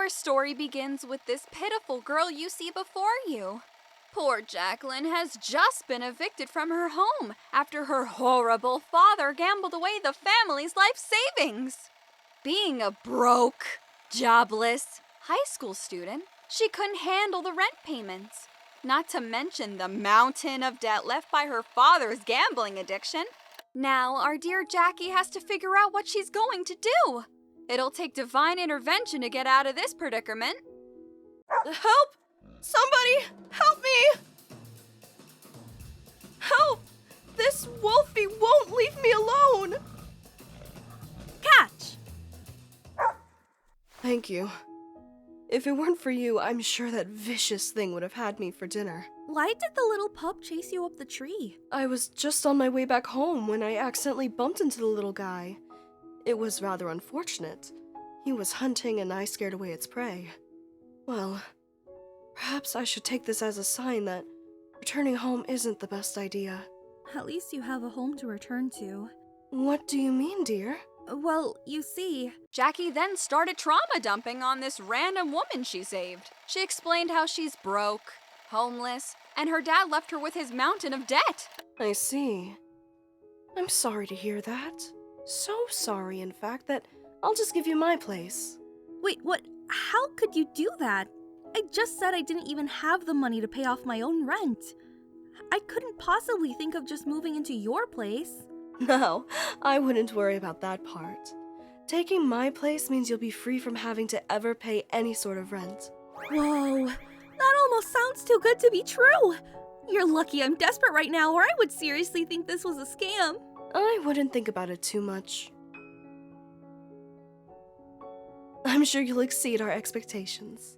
Our story begins with this pitiful girl you see before you. Poor Jacqueline has just been evicted from her home after her horrible father gambled away the family's life savings. Being a broke, jobless high school student, she couldn't handle the rent payments. Not to mention the mountain of debt left by her father's gambling addiction. Now, our dear Jacky has to figure out what she's going to do. It'll take divine intervention to get out of this predicament. Help! Somebody, help me! Help! This wolfie won't leave me alone! Catch! Thank you. If it weren't for you, I'm sure that vicious thing would have had me for dinner. Why did the little pup chase you up the tree? I was just on my way back home when I accidentally bumped into the little guy. It was rather unfortunate. He was hunting and I scared away its prey. Well, perhaps I should take this as a sign that returning home isn't the best idea. At least you have a home to return to. What do you mean, dear? Well, you see... Jacky then started trauma dumping on this random woman she saved. She explained how she's broke, homeless, and her dad left her with his mountain of debt. I see. I'm sorry to hear that. So sorry, in fact, that I'll just give you my place. Wait, what? How could you do that? I just said I didn't even have the money to pay off my own rent. I couldn't possibly think of just moving into your place. No, I wouldn't worry about that part. Taking my place means you'll be free from having to ever pay any sort of rent. Whoa, that almost sounds too good to be true. You're lucky I'm desperate right now, or I would seriously think this was a scam. I wouldn't think about it too much. I'm sure you'll exceed our expectations.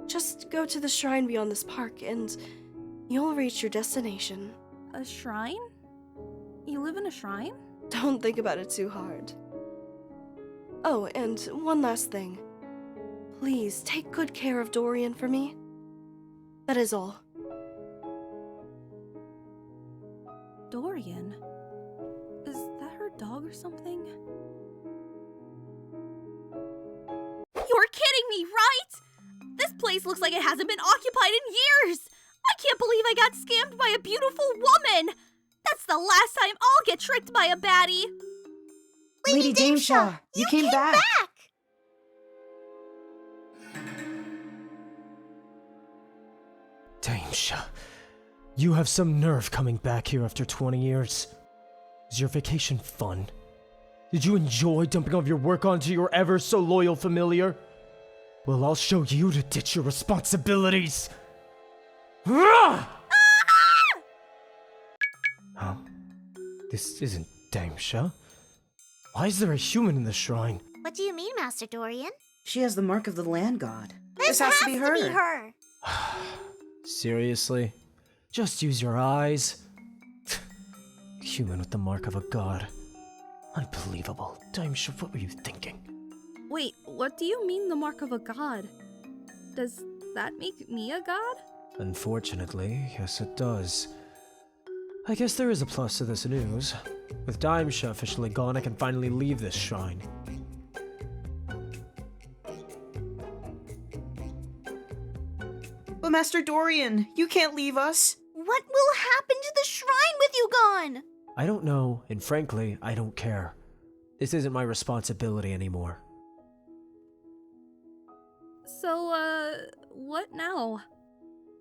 Just go to the shrine beyond this park and you'll reach your destination. A shrine? You live in a shrine? Don't think about it too hard. Oh, and one last thing. Please take good care of Dorian for me. That is all. Dorian? Is that her dog or something? You're kidding me, right? This place looks like it hasn't been occupied in years! I can't believe I got scammed by a beautiful woman! That's the last time I'll get tricked by a baddie! Lady Dameshaw, you came back! Dameshaw, you have some nerve coming back here after 20 years. Was your vacation fun? Did you enjoy dumping all of your work onto your ever so loyal familiar? Well, I'll show you to ditch your responsibilities! Huh? This isn't Dameshaw. Why is there a human in the shrine? What do you mean, Master Dorian? She has the mark of the land god. This has to be her. Seriously? Just use your eyes. Human with the mark of a god. Unbelievable. Dameshaw, what were you thinking? Wait, what do you mean the mark of a god? Does that make me a god? Unfortunately, yes it does. I guess there is a plus to this news. With Dameshaw officially gone, I can finally leave this shrine. But Master Dorian, you can't leave us. What will happen to the shrine with you gone? I don't know, and frankly, I don't care. This isn't my responsibility anymore. So, what now?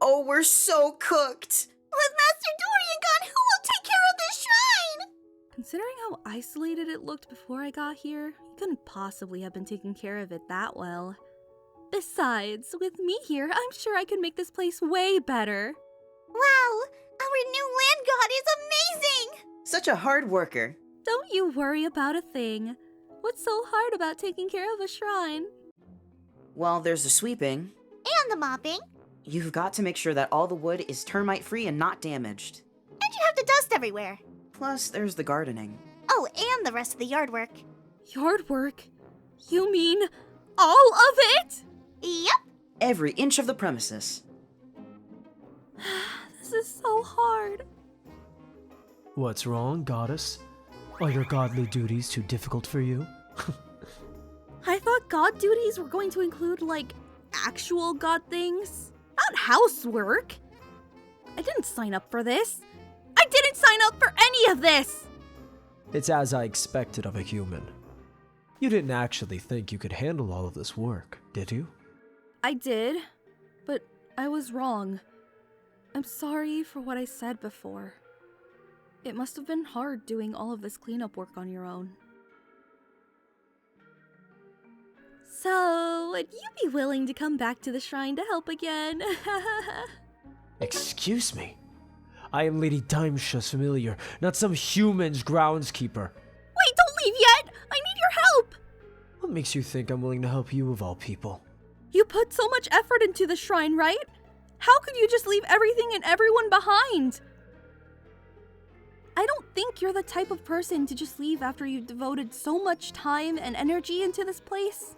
Oh, we're so cooked. With Master Dorian gone, who will take care of this shrine? Considering how isolated it looked before I got here, he couldn't possibly have been taking care of it that well. Besides, with me here, I'm sure I could make this place way better. Wow, our new land god is amazing! Such a hard worker. Don't you worry about a thing. What's so hard about taking care of a shrine? Well, there's the sweeping. And the mopping. You've got to make sure that all the wood is termite-free and not damaged. And you have to dust everywhere. Plus, there's the gardening. Oh, and the rest of the yard work. Yard work? You mean all of it? Yep. Every inch of the premises. This is so hard. What's wrong, goddess? Are your godly duties too difficult for you? I thought god duties were going to include, like, actual god things. Not housework. I didn't sign up for this. I didn't sign up for any of this! It's as I expected of a human. You didn't actually think you could handle all of this work, did you? I did, but I was wrong. I'm sorry for what I said before. It must have been hard doing all of this cleanup work on your own. So, would you be willing to come back to the shrine to help again? Excuse me? I am Lady Dimesha's familiar, not some human's groundskeeper. Wait, don't leave yet! I need your help! What makes you think I'm willing to help you of all people? You put so much effort into the shrine, right? How could you just leave everything and everyone behind? I don't think you're the type of person to just leave after you've devoted so much time and energy into this place.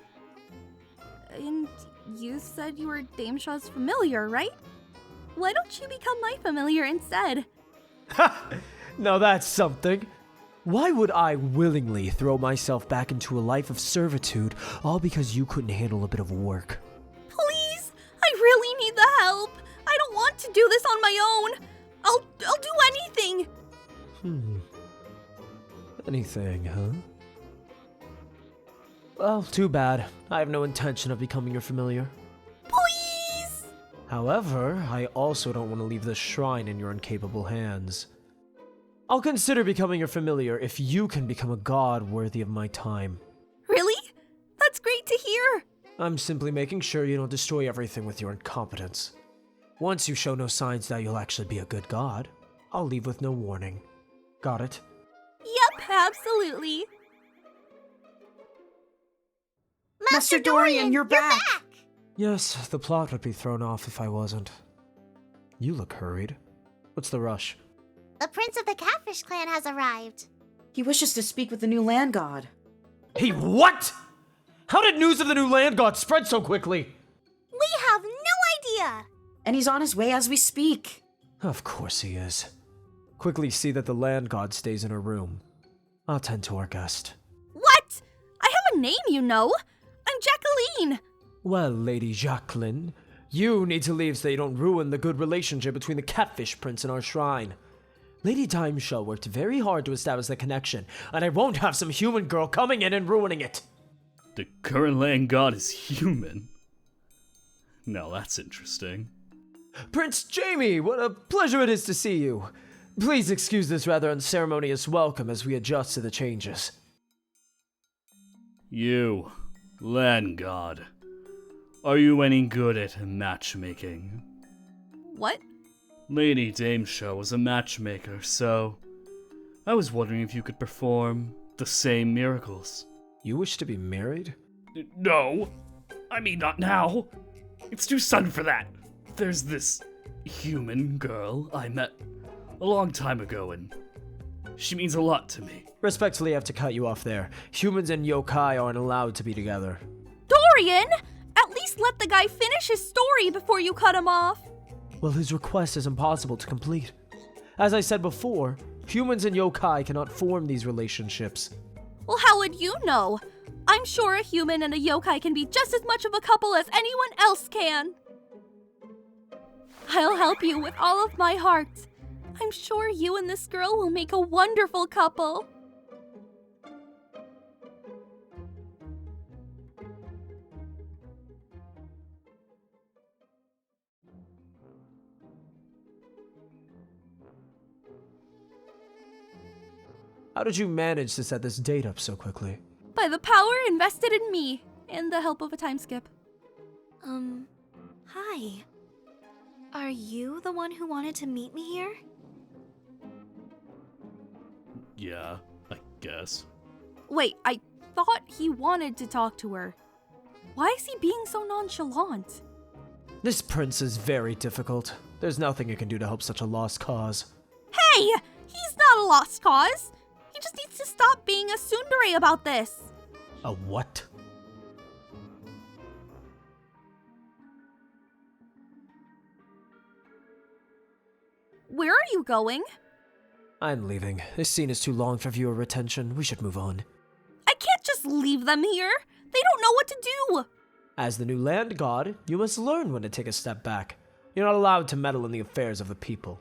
And you said you were Dimesha's familiar, right? Why don't you become my familiar instead? Ha! Now that's something. Why would I willingly throw myself back into a life of servitude, all because you couldn't handle a bit of work? Please! I really need the help! I don't want to do this on my own! I'll do anything! Anything, huh? Well, too bad. I have no intention of becoming your familiar. Please! However, I also don't want to leave this shrine in your incapable hands. I'll consider becoming your familiar if you can become a god worthy of my time. Really? That's great to hear! I'm simply making sure you don't destroy everything with your incompetence. Once you show no signs that you'll actually be a good god, I'll leave with no warning. Got it? Yep, absolutely. Master Dorian, you're back! Yes, the plot would be thrown off if I wasn't. You look hurried. What's the rush? The prince of the Catfish clan has arrived. He wishes to speak with the new land god. Hey, what? How did news of the new land god spread so quickly? We have no idea. And he's on his way as we speak. Of course he is. Quickly see that the land god stays in her room. I'll tend to our guest. What? I have a name, you know. I'm Jacqueline. Well, Lady Jacqueline, you need to leave so you don't ruin the good relationship between the Catfish Prince and our shrine. Lady Dimesha worked very hard to establish the connection, and I won't have some human girl coming in and ruining it. The current land god is human. Now that's interesting. Prince Jamie, what a pleasure it is to see you. Please excuse this rather unceremonious welcome as we adjust to the changes. You, land god, are you any good at matchmaking? What? Lady Dimesha was a matchmaker, so I was wondering if you could perform the same miracles. You wish to be married? No, I mean not now. It's too sudden for that. There's this human girl I met a long time ago, and she means a lot to me. Respectfully, I have to cut you off there. Humans and yokai aren't allowed to be together. Dorian! At least let the guy finish his story before you cut him off. Well, his request is impossible to complete. As I said before, humans and yokai cannot form these relationships. Well, how would you know? I'm sure a human and a yokai can be just as much of a couple as anyone else can. I'll help you with all of my heart. I'm sure you and this girl will make a wonderful couple. How did you manage to set this date up so quickly? By the power invested in me, and the help of a time skip. Hi. Are you the one who wanted to meet me here? Yeah, I guess. Wait, I thought he wanted to talk to her. Why is he being so nonchalant? This prince is very difficult. There's nothing you can do to help such a lost cause. Hey! He's not a lost cause! He just needs to stop being a tsundere about this. A what? Where are you going? I'm leaving. This scene is too long for viewer retention. We should move on. I can't just leave them here. They don't know what to do. As the new land god, you must learn when to take a step back. You're not allowed to meddle in the affairs of the people.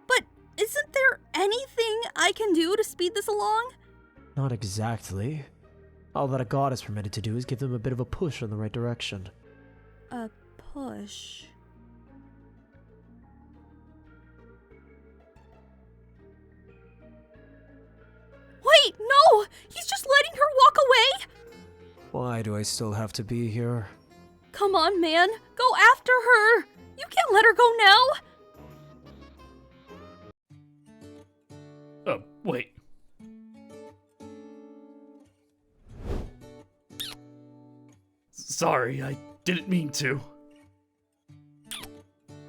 But isn't there anything I can do to speed this along? Not exactly. All that a god is permitted to do is give them a bit of a push in the right direction. A push. Wait, no! He's just letting her walk away? Why do I still have to be here? Come on, man. Go after her. You can't let her go now. Oh, wait. Sorry, I didn't mean to.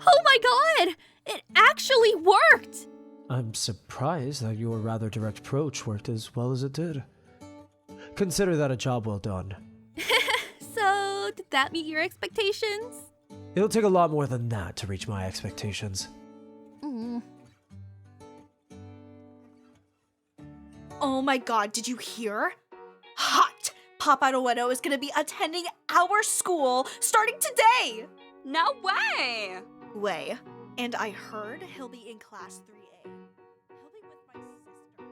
Oh my god! It actually worked! I'm surprised that your rather direct approach worked as well as it did. Consider that a job well done. So, did that meet your expectations? It'll take a lot more than that to reach my expectations. Oh my god, did you hear? Hot! Papa Ueno is gonna be attending our school starting today! No way! Way. And I heard he'll be in class 3A. He'll be with my sister.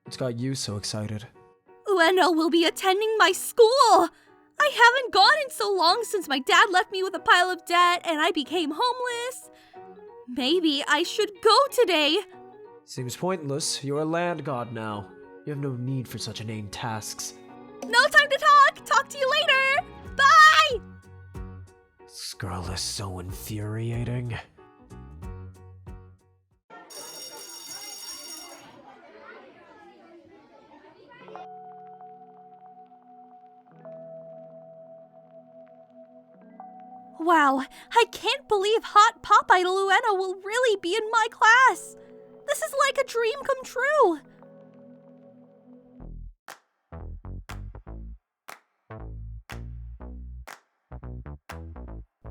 What's got you so excited? Ueno will be attending my school! I haven't gone in so long since my dad left me with a pile of debt and I became homeless. Maybe I should go today. Seems pointless. You're a land god now. You have no need for such inane tasks. No time to talk! Talk to you later! Bye! This girl is so infuriating. Wow, I can't believe Hot Pop Idol Ueno will really be in my class. This is like a dream come true.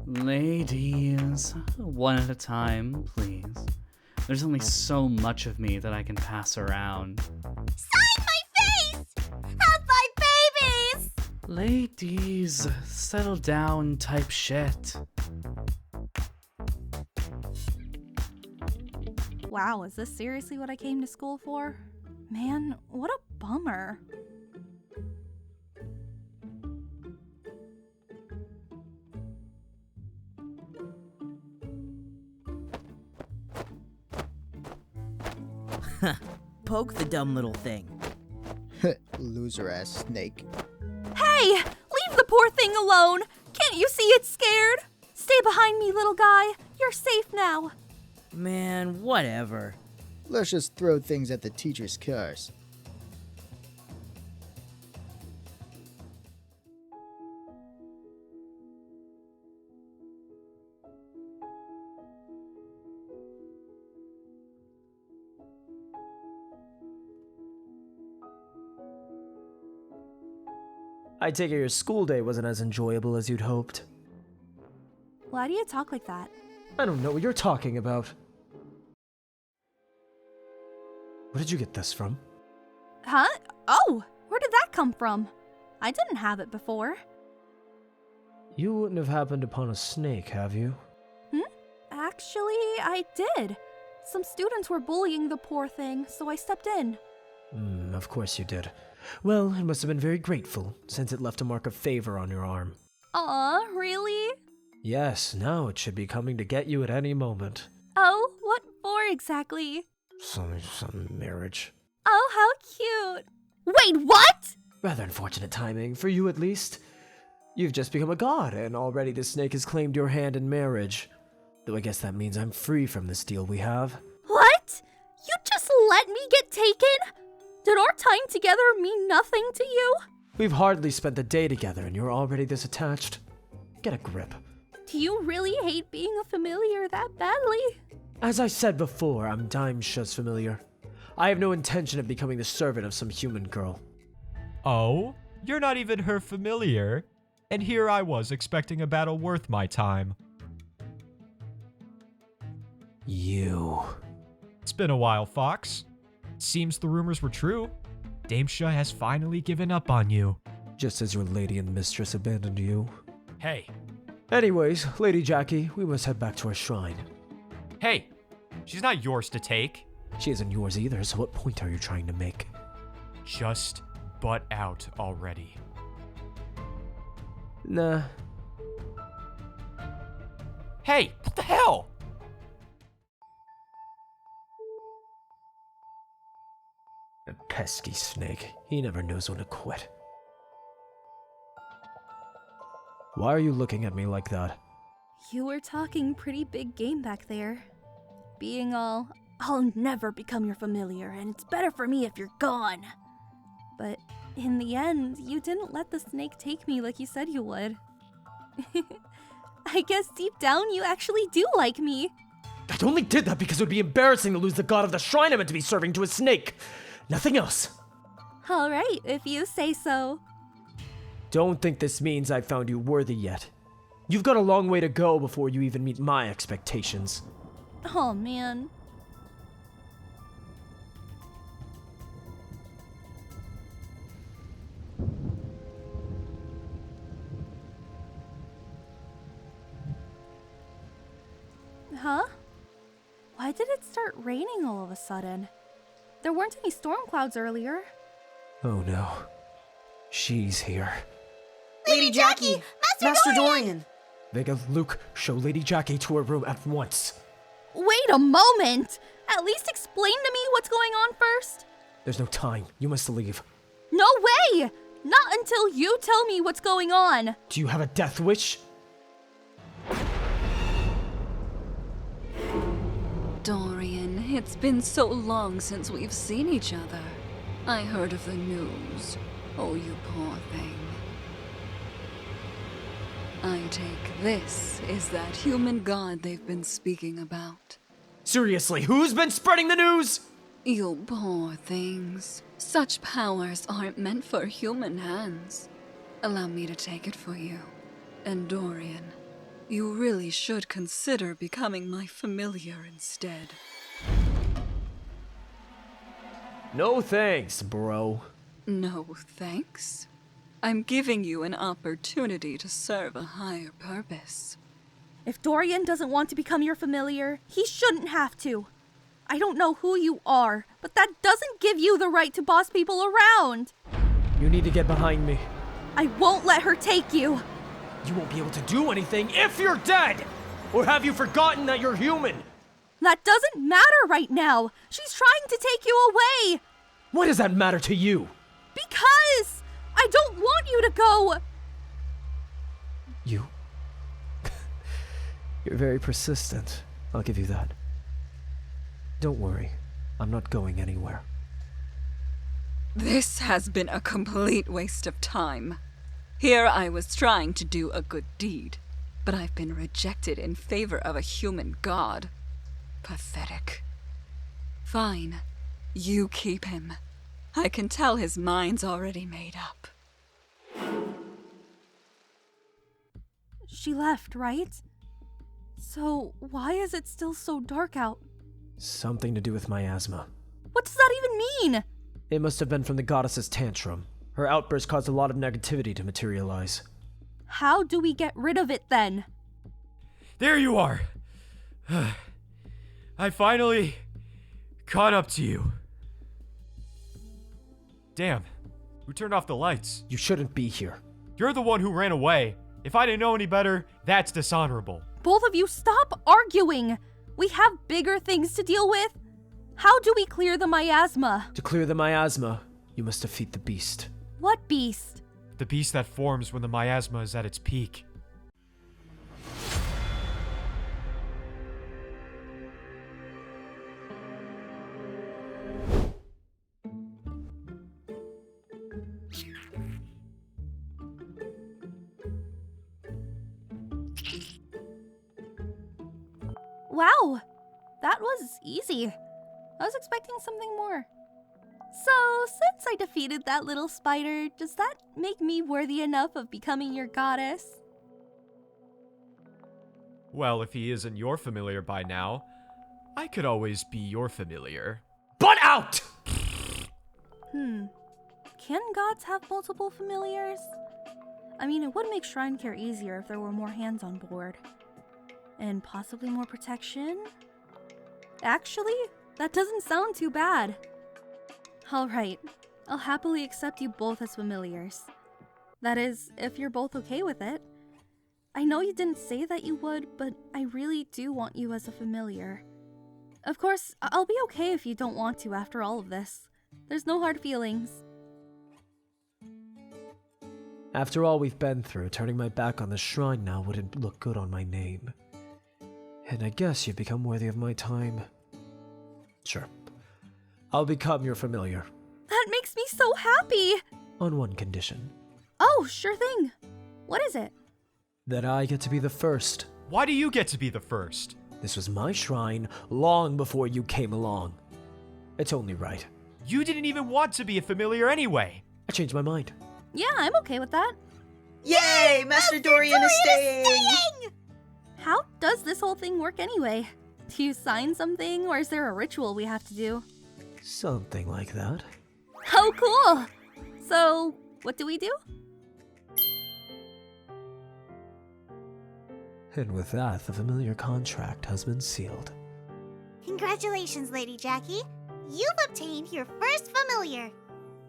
Ladies, one at a time, please. There's only so much of me that I can pass around. Sign my face! Have my babies! Ladies, settle down type shit. Wow, is this seriously what I came to school for? Man, what a bummer. Poke the dumb little thing. Loser ass snake. Hey, leave the poor thing alone. Can't you see it's scared? Stay behind me, little guy. You're safe now. Man, whatever. Let's just throw things at the teacher's cars. I take it your school day wasn't as enjoyable as you'd hoped. Why do you talk like that? I don't know what you're talking about. Where did you get this from? Huh? Oh, where did that come from? I didn't have it before. You wouldn't have happened upon a snake, have you? Actually, I did. Some students were bullying the poor thing, so I stepped in. Of course you did. Well, it must have been very grateful, since it left a mark of favor on your arm. Aw, really? Yes, now it should be coming to get you at any moment. Oh, what for exactly? Some marriage. Oh, how cute. Wait, what? Rather unfortunate timing, for you at least. You've just become a god, and already the snake has claimed your hand in marriage. Though I guess that means I'm free from this deal we have. What? You just let me get taken? Did our time together mean nothing to you? We've hardly spent the day together, and you're already this attached. Get a grip. Do you really hate being a familiar that badly? As I said before, I'm Daimsha's familiar. I have no intention of becoming the servant of some human girl. Oh? You're not even her familiar. And here I was expecting a battle worth my time. You. It's been a while, Fox. Seems the rumors were true. Damesha has finally given up on you. Just as your lady and mistress abandoned you. Hey, Anyways, Lady Jacky, we must head back to our shrine. hey, she's not yours to take. She isn't yours either, so what point are you trying to make? Just butt out already. Nah. Hey, what the hell? A pesky snake. He never knows when to quit. Why are you looking at me like that? You were talking pretty big game back there. Being all, I'll never become your familiar, and it's better for me if you're gone. But in the end, you didn't let the snake take me like you said you would. I guess deep down you actually do like me. I only did that because it would be embarrassing to lose the god of the shrine I meant to be serving to a snake. Nothing else. Alright, if you say so. Don't think this means I've found you worthy yet. You've got a long way to go before you even meet my expectations. Oh man. Huh? Why did it start raining all of a sudden? There weren't any storm clouds earlier. Oh no. She's here. Lady Jacky! Master Dorian! Vega, Luke, show Lady Jacky to her room at once. Wait a moment! At least explain to me what's going on first. There's no time. You must leave. No way! Not until you tell me what's going on. Do you have a death wish? Dorian, it's been so long since we've seen each other. I heard of the news. Oh, you poor thing. I take this is that human god they've been speaking about. Seriously, who's been spreading the news? You poor things. Such powers aren't meant for human hands. Allow me to take it for you. And Dorian, you really should consider becoming my familiar instead. No thanks, bro. No thanks. I'm giving you an opportunity to serve a higher purpose. If Dorian doesn't want to become your familiar, he shouldn't have to. I don't know who you are, but that doesn't give you the right to boss people around. You need to get behind me. I won't let her take you. You won't be able to do anything if you're dead! Or have you forgotten that you're human? That doesn't matter right now. She's trying to take you away. What does that matter to you? Because I don't want you to go. You? You're very persistent. I'll give you that. Don't worry. I'm not going anywhere. This has been a complete waste of time. Here I was trying to do a good deed, but I've been rejected in favor of a human god. Pathetic. Fine. You keep him. I can tell his mind's already made up. She left, right? So why is it still so dark out? Something to do with my asthma. What does that even mean? It must have been from the goddess's tantrum. Her outburst caused a lot of negativity to materialize. How do we get rid of it then? There you are! I finally caught up to you. Damn, who turned off the lights? You shouldn't be here. You're the one who ran away. If I didn't know any better, that's dishonorable. Both of you stop arguing! We have bigger things to deal with. How do we clear the miasma? To clear the miasma, you must defeat the beast. What beast? The beast that forms when the miasma is at its peak. Wow, that was easy. I was expecting something more. So, since I defeated that little spider, does that make me worthy enough of becoming your goddess? Well, if he isn't your familiar by now, I could always be your familiar. Butt out! can gods have multiple familiars? I mean, it would make shrine care easier if there were more hands on board. And possibly more protection? Actually, that doesn't sound too bad. Alright, I'll happily accept you both as familiars. That is, if you're both okay with it. I know you didn't say that you would, but I really do want you as a familiar. Of course, I'll be okay if you don't want to after all of this. There's no hard feelings. After all we've been through, turning my back on the shrine now wouldn't look good on my name. And I guess you've become worthy of my time. Sure. I'll become your familiar. That makes me so happy! On one condition. Oh, sure thing. What is it? That I get to be the first. Why do you get to be the first? This was my shrine long before you came along. It's only right. You didn't even want to be a familiar anyway. I changed my mind. Yeah, I'm okay with that. Yay! Master Dorian is staying! How does this whole thing work anyway? Do you sign something, or is there a ritual we have to do? Something like that. Oh, cool! So, what do we do? And with that, the familiar contract has been sealed. Congratulations, Lady Jackie. You've obtained your first familiar.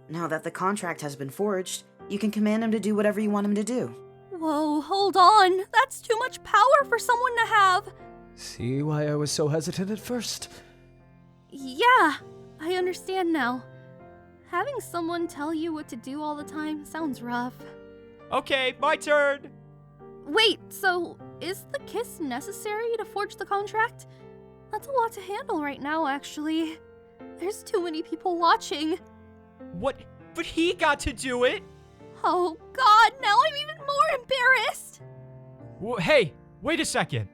Now that the contract has been forged, you can command him to do whatever you want him to do. Whoa, hold on. That's too much power for someone to have. See why I was so hesitant at first? Yeah, I understand now. Having someone tell you what to do all the time sounds rough. Okay, my turn! Wait, so is the kiss necessary to forge the contract? That's a lot to handle right now, actually. There's too many people watching. What? But he got to do it! Oh god, now I'm even more embarrassed! Hey, wait a second.